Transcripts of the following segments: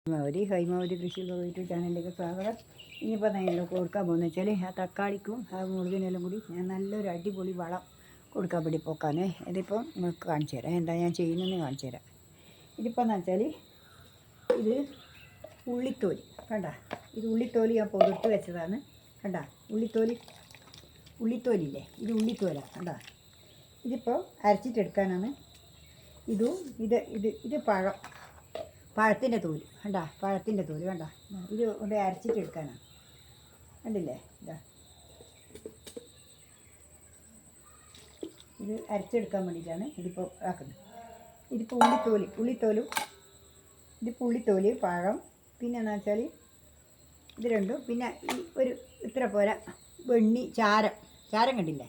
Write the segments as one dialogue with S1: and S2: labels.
S1: ഒരു ഹൈമാവതി കൃഷി യൂട്യൂബ് ചാനലിലേക്ക് സ്വാഗതം. ഇനിയിപ്പോൾ ഞാൻ കൊടുക്കാൻ പോകുന്നത് വെച്ചാൽ ആ തക്കാളിക്കും ആ മുളകിനെല്ലാം കൂടി ഞാൻ നല്ലൊരു അടിപൊളി വളം കൊടുക്കാൻ വേണ്ടി പോക്കാനേ. ഇതിപ്പോൾ നിങ്ങൾക്ക് കാണിച്ചു തരാം എന്താ ഞാൻ ചെയ്യുന്നതെന്ന് കാണിച്ചു തരാം. ഇതിപ്പോൾ എന്ന് വെച്ചാൽ ഇത് ഉള്ളിത്തോലി കണ്ട, ഇത് ഉള്ളിത്തോലി ഞാൻ പൊതിർത്ത് വെച്ചതാണ്. കണ്ട ഉള്ളിത്തോലില്ലേ, ഇത് ഉള്ളിത്തോല കണ്ട. ഇതിപ്പോൾ അരച്ചിട്ടെടുക്കാനാണ്. ഇത് പഴത്തിൻ്റെ തോല് കണ്ട, പഴത്തിൻ്റെ തോല് കണ്ട. ഇത് കൊണ്ട് അരച്ചിട്ടെടുക്കാനാണ്, കണ്ടില്ലേ. ഇതാ ഇത് അരച്ചെടുക്കാൻ വേണ്ടിയിട്ടാണ് ഇതിപ്പോൾ ആക്കുന്നത്. ഇതിപ്പോൾ ഉള്ളിത്തോലും ഇതിപ്പോൾ ഉള്ളിത്തോല്, പഴം, പിന്നെ എന്താ വെച്ചാൽ ഇത് രണ്ടും, പിന്നെ ഈ ഒരു ഇത്ര പോരാ ചാരം കണ്ടില്ലേ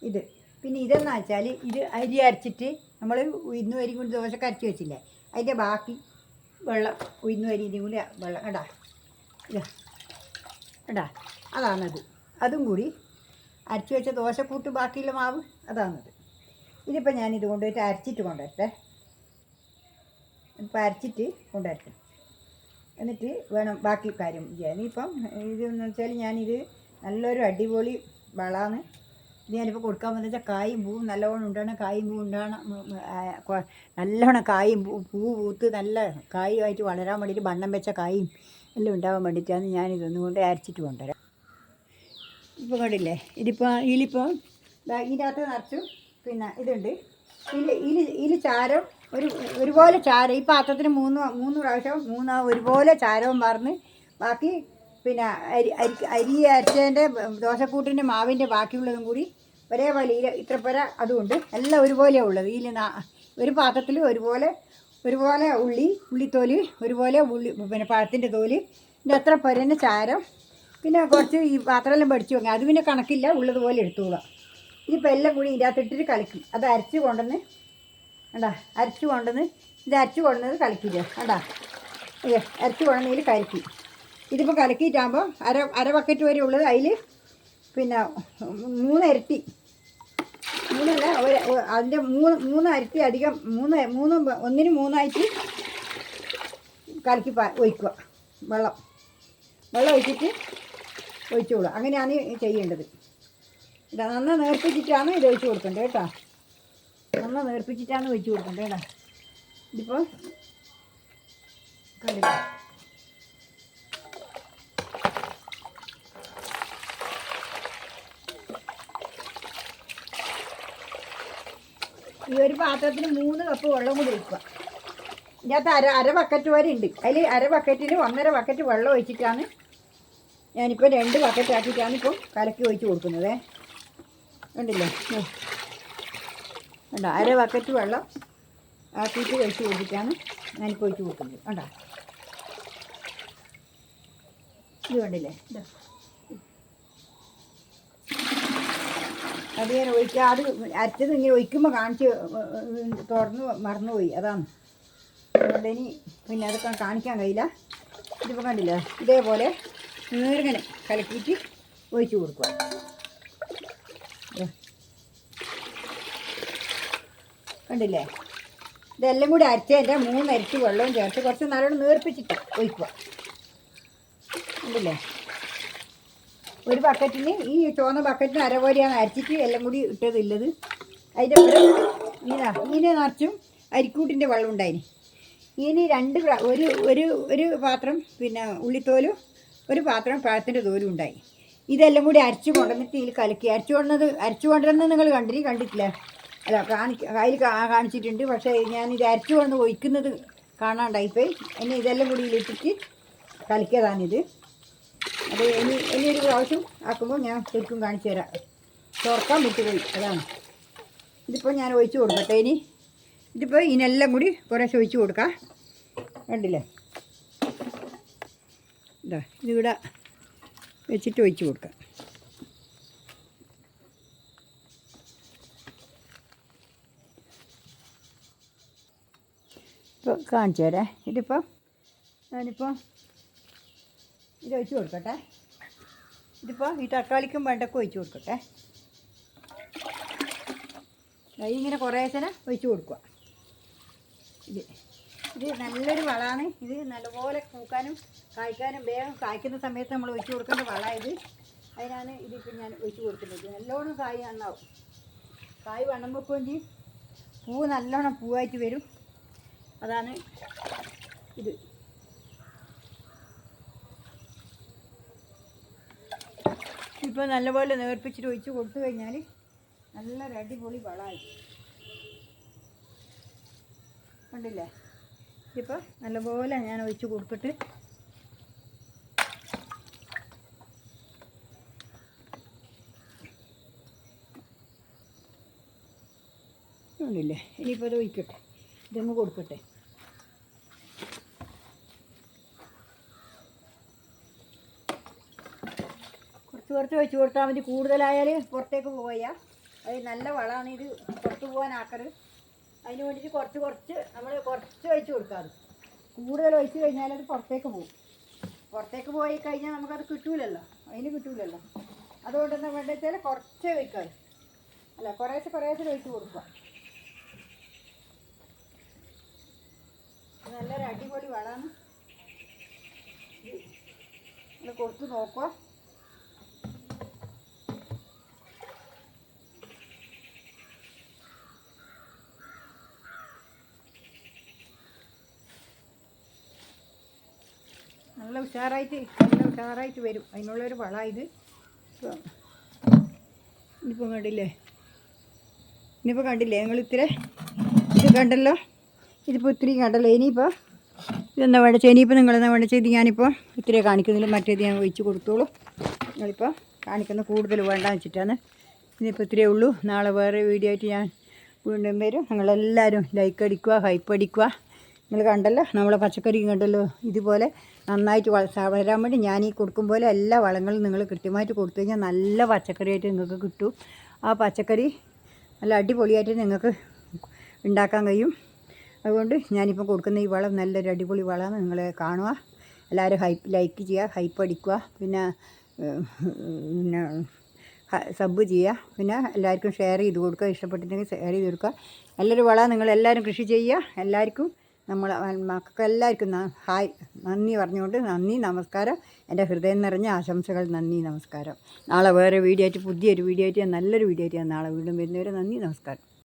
S1: ഇത്. പിന്നെ ഇതെന്ന് വെച്ചാൽ ഇത് അരി അരച്ചിട്ട് നമ്മൾ ഉഴുന്ന് അരി കൊണ്ട് ദോശക്ക് അരച്ച് വെച്ചില്ലേ, അതിൻ്റെ ബാക്കി വെള്ളം, ഉഴുന്ന് അരിൻ്റെയും കൂടി വെള്ളം കണ്ടാ, കണ്ടാ, അതാണത്. അതും കൂടി അരച്ച് വെച്ച ദോശക്കൂട്ട് ബാക്കിയുള്ള മാവ് അതാണത്. ഇതിപ്പോൾ ഞാൻ ഇത് കൊണ്ടുപോയിട്ട് അരച്ചിട്ട് കൊണ്ടുവരട്ടെ. ഇപ്പോൾ അരച്ചിട്ട് കൊണ്ടുവരട്ടെ, എന്നിട്ട് വേണം ബാക്കി കാര്യം ചെയ്യാൻ. ഇപ്പം ഇതെന്ന് വെച്ചാൽ ഞാനിത് നല്ലൊരു അടിപൊളി വളമാണ്. ഇത് ഞാനിപ്പോൾ കൊടുക്കാൻ വന്നു വെച്ചാൽ കായും പൂവും നല്ലവണ്ണം ഉണ്ടാകണം. കായും പൂവും ഉണ്ടാകണം, നല്ലവണ്ണം കായും പൂ പൂത്ത് നല്ല കായുമായിട്ട് വളരാൻ വേണ്ടിയിട്ട് വണ്ണം വെച്ച കായും എല്ലാം ഉണ്ടാകാൻ വേണ്ടിയിട്ടാണ് ഞാനിതൊന്നും കൊണ്ട് അരച്ചിട്ട് കൊണ്ടുവരാം. ഇപ്പോൾ കണ്ടില്ലേ, ഇതിലിപ്പോൾ ഇതിൻ്റെ അകത്ത് നിറച്ചു. പിന്നെ ഇതുണ്ട്, ഇതിൽ ചാരം ഒരുപോലെ ചാരം ഈ പാത്രത്തിന് മൂന്ന് പ്രാവശ്യം ഒരുപോലെ ചാരവും പറഞ്ഞ് ബാക്കി പിന്നെ അരി അരച്ചതിൻ്റെ ദോശക്കൂട്ടിൻ്റെ മാവിൻ്റെ ബാക്കിയുള്ളതും കൂടി ഒരേപോലെ ഇത്ര പേര അതുകൊണ്ട് എല്ലാം ഒരുപോലെയാണ് ഉള്ളത്. ഇതിൽ ഒരു പാത്രത്തിൽ ഒരുപോലെ ഉള്ളിത്തോല്, ഒരുപോലെ പിന്നെ പഴത്തിൻ്റെ തോല്, പിന്നെ എത്ര പേരൻ്റെ ചാരം, പിന്നെ കുറച്ച് ഈ പാത്രമെല്ലാം പഠിച്ചു വെക്കാം. അത് പിന്നെ കണക്കില്ല, ഉള്ളതുപോലെ എടുത്തുകൊള്ളാം. ഇതിപ്പോൾ എല്ലാം കൂടി ഇതിൻ്റെ അകത്തിട്ടിട്ട് കളിക്കും. അത് അരച്ച് കൊണ്ടുവന്ന് ഇത് അരച്ച് കൊണ്ടുവന്നത് കളിക്കില്ല കണ്ടാ, അരച്ച് കൊണ്ടുവന്നതിൽ കലക്കി. ഇതിപ്പോൾ കലക്കിയിട്ടാകുമ്പോൾ അര ബക്കറ്റ് വരെ ഉള്ളത് അതിൽ പിന്നെ മൂന്നല്ല അതിൻ്റെ മൂന്നരട്ടി അധികം, ഒന്നിന് മൂന്നായിട്ട് കലക്കി ഒഴിക്കുക. വെള്ളം ഒഴിച്ചിട്ട് ഒഴിച്ചോളുക. അങ്ങനെയാണ് ചെയ്യേണ്ടത്. നന്നായി നേർപ്പിച്ചിട്ടാണ് ഇത് ഒഴിച്ച് കൊടുക്കേണ്ടത് കേട്ടോ. നന്നായി നേർപ്പിച്ചിട്ടാണ് ഒഴിച്ച് കൊടുക്കേണ്ടത് കേട്ടോ. ഇതിപ്പോൾ കണ്ടില്ല, ഈ ഒരു പാത്രത്തിന് 3 കപ്പ് വെള്ളം കൂടി ഒഴിക്കുക. ഇതിനകത്ത് അര ബക്കറ്റ് വരെ ഉണ്ട്. അതിൽ അര ബക്കറ്റിൽ 1.5 ബക്കറ്റ് വെള്ളം ഒഴിച്ചിട്ടാണ് ഞാനിപ്പോൾ 2 ബക്കറ്റ് ആക്കിയിട്ടാണ് ഇപ്പോൾ കലക്കി ഒഴിച്ച് കൊടുക്കുന്നത്. കണ്ടില്ലേ, കണ്ടോ, അര ബക്കറ്റ് വെള്ളം ആക്കിയിട്ട് ഒഴിച്ച് കൊടുത്തിട്ടാണ് ഞാനിപ്പോൾ ഒഴിച്ച് കൊടുക്കുന്നത്. കണ്ടോ, ഇത് കണ്ടില്ലേ. അത് ഞാൻ ഒഴിക്കുക, അത് അരച്ചത് ഇങ്ങനെ ഒഴിക്കുമ്പോൾ കാണിച്ച് തുറന്ന് മറന്നുപോയി, അതാണ്. അതുകൊണ്ട് ഇനി പിന്നെ അതൊക്കെ കാണിക്കാൻ കഴിയില്ല. ഇതിപ്പോൾ കണ്ടില്ലേ, ഇതേപോലെ നേർങ്ങനെ കലക്കിയിട്ട് ഒഴിച്ച് കൊടുക്കുക. കണ്ടില്ലേ, ഇതെല്ലാം കൂടി അരച്ചതിൻ്റെ 3 ഇരട്ടി വെള്ളവും ചേർത്ത് കുറച്ച് നല്ലോണം നേർപ്പിച്ചിട്ട് ഒഴിക്കുക. കണ്ടില്ലേ, ഒരു ബക്കറ്റിന് ഈ ചുവന്ന ബക്കറ്റിന് അരപോലെയാണ് അരച്ചിട്ട് എല്ലാം കൂടി ഇട്ടതുള്ളത്. അതിൻ്റെ ഇതിനെ നിറച്ചും അരിക്കൂട്ടിൻ്റെ വെള്ളം ഉണ്ടായിന്. ഇനി ഒരു പാത്രം പിന്നെ ഉള്ളിത്തോലും ഒരു പാത്രം പഴത്തിൻ്റെ തോലും ഉണ്ടായി. ഇതെല്ലാം കൂടി അരച്ച് കൊണ്ടുവന്നിട്ട് ഇതിൽ കലക്കി അരച്ചു കൊണ്ടുവന്നത് നിങ്ങൾ കണ്ടിട്ടില്ല, അല്ല അതിൽ കാണിച്ചിട്ടുണ്ട്. പക്ഷേ ഞാനിത് അരച്ചു കൊണ്ട് ഒഴിക്കുന്നത് കാണാണ്ടായിപ്പോയി. ഇനി ഇതെല്ലാം കൂടി ഇതിലിട്ടിട്ട് കലക്കിയതാണിത്. അത് ഇനിയൊരു പ്രാവശ്യം ആക്കുമ്പോൾ ഞാൻ ശരിക്കും കാണിച്ചു തരാം. തുറക്കാൻ വിട്ടുപോയി, അതാണ്. ഇതിപ്പോൾ ഞാൻ ഒഴിച്ച് കൊടുക്കട്ടെ. ഇതിപ്പോൾ ഇതിനെല്ലാം കൂടി കുറേശ്ശെ ഒഴിച്ച് കൊടുക്കാം. കണ്ടില്ലേ, ഇതിവിടെ വെച്ചിട്ട് ഒഴിച്ച് കൊടുക്കാം. ഇപ്പോൾ കാണിച്ചു തരാം. ഞാനിപ്പോൾ ഇത് ഒഴിച്ച് കൊടുക്കട്ടെ. ഇതിപ്പോൾ ഈ തക്കാളിക്കും വെണ്ടയ്ക്കും ഒഴിച്ച് കൊടുക്കട്ടെ. ഇങ്ങനെ കുറേശ്ശെ ഒഴിച്ച് കൊടുക്കുക. ഇത് ഇത് നല്ലൊരു വളമാണ്. ഇത് നല്ലപോലെ പൂക്കാനും കായ്ക്കാനും വേഗം കായ്ക്കുന്ന സമയത്ത് നമ്മൾ ഒഴിച്ച് കൊടുക്കേണ്ട വളമാണ് ഇത്. അതിനാണ് ഇതിപ്പോൾ ഞാൻ ഒഴിച്ച് കൊടുക്കുന്നത്. നല്ലോണം കായ് നന്നാവും. കായ് വണ്ണം വെക്കുകയും ചെയ്യും. പൂവ് നല്ലോണം പൂവായിട്ട് വരും. അതാണ് ഇത്. ഇപ്പോൾ നല്ലപോലെ നേർപ്പിച്ചിട്ട് ഒഴിച്ച് കൊടുത്തു കഴിഞ്ഞാൽ നല്ലൊരു അടിപൊളി വളമായി. കണ്ടില്ലേ? ഇതിപ്പോൾ നല്ലപോലെ ഞാൻ ഒഴിച്ച് കൊടുത്തിട്ട് കണ്ടില്ലേ? ഇനിയിപ്പോൾ അത് ഒഴിക്കട്ടെ, ഇതൊന്ന് കൊടുക്കട്ടെ. കുറച്ച് ഒഴിച്ച് കൊടുത്താൽ മതി. കൂടുതലായാൽ പുറത്തേക്ക് പോവുക. അത് നല്ല വളമാണ്. ഇത് പുറത്ത് പോകാനാക്കരുത്. അതിന് വേണ്ടിയിട്ട് കുറച്ച് നമ്മൾ കുറച്ച് ഒഴിച്ച് കൊടുക്കാറ്. കൂടുതൽ ഒഴിച്ച് കഴിഞ്ഞാൽ അത് പുറത്തേക്ക് പോകും. പുറത്തേക്ക് പോയി കഴിഞ്ഞാൽ നമുക്കത് കിട്ടൂലല്ലോ, അതിന് കിട്ടൂലല്ലോ. അതുകൊണ്ട് എന്താ വേണ്ടത് വെച്ചാൽ കുറച്ച് ഒഴിക്കാറ്, അല്ല കുറേശ്ശെ ഒഴിച്ച് കൊടുക്കുക. നല്ലൊരു അടിപൊളി വളമാണ്. ഇത് കൊടുത്ത് നോക്കുക. നല്ല ഉഷാറായിട്ട് വരും. അതിനുള്ളൊരു വളമാണ് ഇത്. ഇനിയിപ്പോൾ കണ്ടില്ലേ നിങ്ങൾ ഇത്തിരി ഇത് കണ്ടല്ലോ. ഇതിപ്പോൾ ഇത്തിരി കണ്ടല്ലോ. ഇനിയിപ്പോൾ ഇതെന്താ വേണ്ടത്? ഇനിയിപ്പോൾ നിങ്ങളെന്താ വേണ്ടത്? ഇത് ഞാനിപ്പോൾ ഇത്തിരി കാണിക്കുന്നില്ല. മറ്റേത് ഞാൻ ഒഴിച്ച് കൊടുത്തോളൂ. നിങ്ങളിപ്പോൾ കാണിക്കുന്ന കൂടുതൽ വേണ്ടാന്ന് വെച്ചിട്ടാണ്. ഇനിയിപ്പോൾ ഇത്രയേ ഉള്ളൂ. നാളെ വേറെ വീഡിയോ ആയിട്ട് ഞാൻ വീണ്ടും വരും. നിങ്ങളെല്ലാവരും ലൈക്ക് അടിക്കുക, ഹൈപ്പ് അടിക്കുക. നിങ്ങൾ കണ്ടല്ലോ, നമ്മളെ പച്ചക്കറിയും കണ്ടല്ലോ. ഇതുപോലെ നന്നായിട്ട് വളരാൻ വേണ്ടി ഞാൻ ഈ കൊടുക്കും പോലെ എല്ലാ വളങ്ങളും നിങ്ങൾ കൃത്യമായിട്ട് കൊടുത്തു കഴിഞ്ഞാൽ നല്ല പച്ചക്കറിയായിട്ട് നിങ്ങൾക്ക് കിട്ടും. ആ പച്ചക്കറി നല്ല അടിപൊളിയായിട്ട് നിങ്ങൾക്ക് ഉണ്ടാക്കാൻ കഴിയും. അതുകൊണ്ട് ഞാനിപ്പോൾ കൊടുക്കുന്ന ഈ വളം നല്ലൊരു അടിപൊളി വളമാണ്. നിങ്ങൾ കാണുക, എല്ലാവരും ലൈക്ക് ചെയ്യുക, ഹൈപ്പ് അടിക്കുക, പിന്നെ സബ് ചെയ്യുക, പിന്നെ എല്ലാവർക്കും ഷെയർ ചെയ്ത് കൊടുക്കുക. ഇഷ്ടപ്പെട്ടിട്ടുണ്ടെങ്കിൽ ഷെയർ ചെയ്ത് കൊടുക്കുക. നല്ലൊരു വളമാണ്. നിങ്ങളെല്ലാവരും കൃഷി ചെയ്യുക. എല്ലാവർക്കും മക്കൾക്ക് എല്ലാവർക്കും നന്ദി പറഞ്ഞുകൊണ്ട് നന്ദി, നമസ്കാരം. എൻ്റെ ഹൃദയം നിറഞ്ഞ ആശംസകൾ. നന്ദി, നമസ്കാരം. നാളെ വേറെ വീഡിയോ ആയിട്ട്, പുതിയൊരു വീഡിയോ ആയിട്ട്, നല്ലൊരു വീഡിയോ ആയിട്ട് ഞാൻ നാളെ വീണ്ടും വരുന്നവരെ നന്ദി, നമസ്കാരം.